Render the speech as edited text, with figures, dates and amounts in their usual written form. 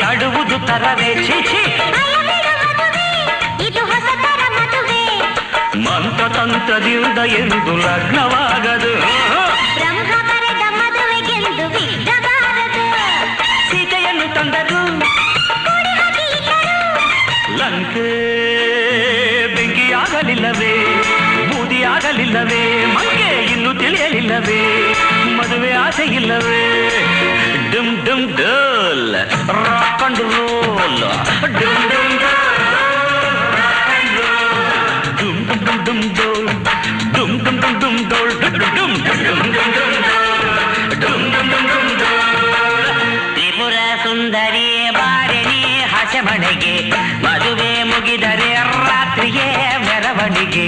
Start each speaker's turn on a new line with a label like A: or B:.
A: ಆಡುವುದು ತರವೇ ಛೀ
B: ಇದು ಹೊಸ ತರ ಮದುವೆ
A: ಮಂತ್ರತಂತ್ರದಿಂದ ಎಂದು ಲಗ್ನವಾಗದು
B: ಬ್ರಹ್ಮ ಬರೆದ ಮದುವೆಗೆಂದು ವಿಘ್ನಬಾರದು
A: ಸೀತೆಯನ್ನು ತಂದರು ಲಂಕೆ ಬೆಂಕಿಯಾಗಲಿಲ್ಲವೇ ಬೂದಿಯಾಗಲಿಲ್ಲವೇ ಮಂಗೆ ಇನ್ನು ತಿಳಿಯಲಿಲ್ಲವೇ ಮದುವೆ ಆಸೆ ಇಲ್ಲವೇ ಡುಮ್ ಡುಮ್ ಡೋಲ್ ರಾಕ್ ಅಂಡ್ ರೋಲ್ ಡುಮ್ ಡುಮ್ ಡುಮ್ ಡುಮ್ ಡುಮ್ ಡೋಲ್ ಡುಮ್ ಡುಮ್ ಡುಮ್ ಡುಮ್ ಡೋಲ್ ಡುಮ್ ಡುಮ್ ಡುಮ್ ಡುಮ್ ಡುಮ್ ಡುಮ್ ತ್ರಿಪುರ ಸುಂದರಿ ಬಾರಿಣಿ ಹಸೆಮಣೆಗೆ ಮದುವೆ ಮುಗಿದರೆ ರಾತ್ರಿಯೇ ಮೆರವಣಿಗೆ